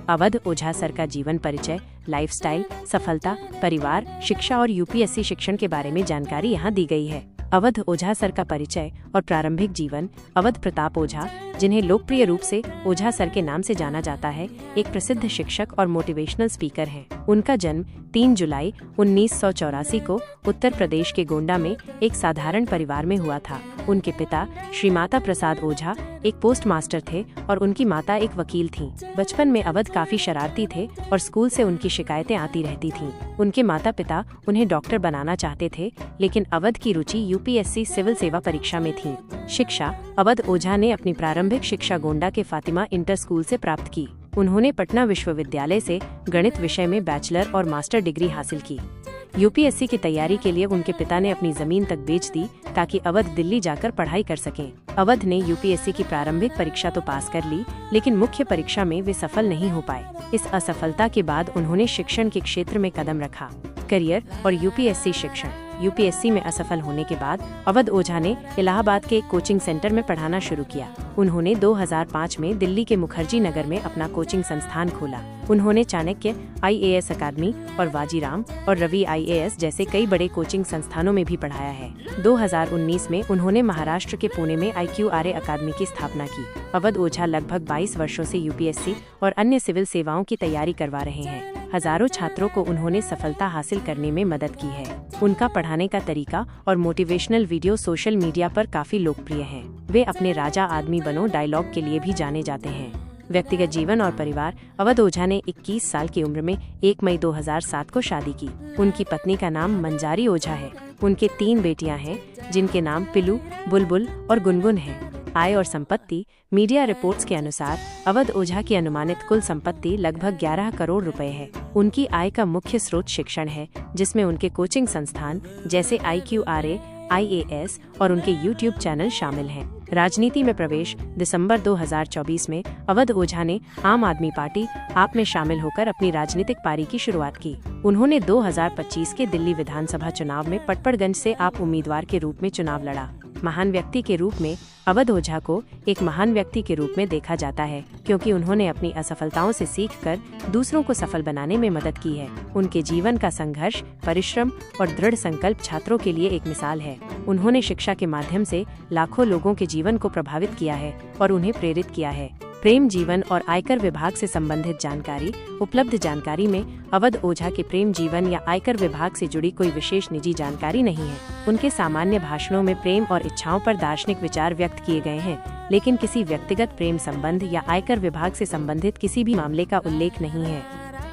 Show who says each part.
Speaker 1: अवध ओझा sir का जीवन परिचय, लाइफस्टाइल, सफलता, परिवार, शिक्षा और यूपीएससी शिक्षण के बारे में जानकारी यहाँ दी गई है। अवध ओझा सर का परिचय और प्रारंभिक जीवन। अवध प्रताप ओझा, जिन्हें लोकप्रिय रूप से ओझा सर के नाम से जाना जाता है, एक प्रसिद्ध शिक्षक और मोटिवेशनल स्पीकर हैं। उनका जन्म 3 जुलाई 1984 को उत्तर प्रदेश के गोंडा में एक साधारण परिवार में हुआ था। उनके पिता श्री माता प्रसाद ओझा एक पोस्ट मास्टर थे और उनकी माता एक वकील थीं। बचपन में अवध काफी शरारती थे और स्कूल से उनकी शिकायतें आती रहती थीं। उनके माता पिता उन्हें डॉक्टर बनाना चाहते थे, लेकिन अवध की रुचि यूपीएससी सिविल सेवा परीक्षा में थी। शिक्षा। अवध ओझा ने अपनी प्रारंभिक शिक्षा गोंडा के फातिमा इंटर स्कूल से प्राप्त की। उन्होंने पटना विश्वविद्यालय से गणित विषय में बैचलर और मास्टर डिग्री हासिल की। यूपीएससी की तैयारी के लिए उनके पिता ने अपनी जमीन तक बेच दी ताकि अवध दिल्ली जाकर पढ़ाई कर सकें। अवध ने यूपीएससी की प्रारंभिक परीक्षा तो पास कर ली, लेकिन मुख्य परीक्षा में वे सफल नहीं हो पाए। इस असफलता के बाद उन्होंने शिक्षण के क्षेत्र में कदम रखा। करियर और यूपीएससी शिक्षण। यूपीएससी में असफल होने के बाद अवध ओझा ने इलाहाबाद के एक कोचिंग सेंटर में पढ़ाना शुरू किया। उन्होंने 2005 में दिल्ली के मुखर्जी नगर में अपना कोचिंग संस्थान खोला। उन्होंने चाणक्य आईएएस अकादमी और वाजीराम और रवि आईएएस जैसे कई बड़े कोचिंग संस्थानों में भी पढ़ाया है। 2019 में उन्होंने महाराष्ट्र के पुणे में IQRA अकादमी की स्थापना की। अवध ओझा लगभग 22 वर्षों से यूपीएससी और अन्य सिविल सेवाओं की तैयारी करवा रहे हैं। हजारों छात्रों को उन्होंने सफलता हासिल करने में मदद की है। उनका पढ़ाने का तरीका और मोटिवेशनल वीडियो सोशल मीडिया पर काफी लोकप्रिय हैं। वे अपने राजा आदमी बनो डायलॉग के लिए भी जाने जाते हैं। व्यक्तिगत जीवन और परिवार। अवध ओझा ने 21 साल की उम्र में 1 मई 2007 को शादी की। उनकी पत्नी का नाम मंजारी ओझा है। उनके 3 बेटियां हैं, जिनके नाम पिलू, बुलबुल और गुनगुन हैं। आय और संपत्ति। मीडिया रिपोर्ट्स के अनुसार अवध ओझा की अनुमानित कुल संपत्ति लगभग 11 करोड़ रुपए है। उनकी आय का मुख्य स्रोत शिक्षण है, जिसमें उनके कोचिंग संस्थान जैसे IQRA, IAS और उनके YouTube चैनल शामिल हैं। राजनीति में प्रवेश। दिसंबर 2024 में अवध ओझा ने आम आदमी पार्टी आप में शामिल होकर अपनी राजनीतिक पारी की शुरुआत की। उन्होंने 2025 के दिल्ली विधानसभा चुनाव में पटपड़गंज से आप उम्मीदवार के रूप में चुनाव लड़ा। महान व्यक्ति के रूप में अवध ओझा को एक महान व्यक्ति के रूप में देखा जाता है, क्योंकि उन्होंने अपनी असफलताओं से सीखकर दूसरों को सफल बनाने में मदद की है। उनके जीवन का संघर्ष, परिश्रम और दृढ़ संकल्प छात्रों के लिए एक मिसाल है। उन्होंने शिक्षा के माध्यम से लाखों लोगों के जीवन को प्रभावित किया है और उन्हें प्रेरित किया है। प्रेम जीवन और आयकर विभाग से संबंधित जानकारी। उपलब्ध जानकारी में अवध ओझा के प्रेम जीवन या आयकर विभाग से जुड़ी कोई विशेष निजी जानकारी नहीं है। उनके सामान्य भाषणों में प्रेम और इच्छाओं पर दार्शनिक विचार व्यक्त किए गए हैं, लेकिन किसी व्यक्तिगत प्रेम संबंध या आयकर विभाग से संबंधित किसी भी मामले का उल्लेख नहीं है।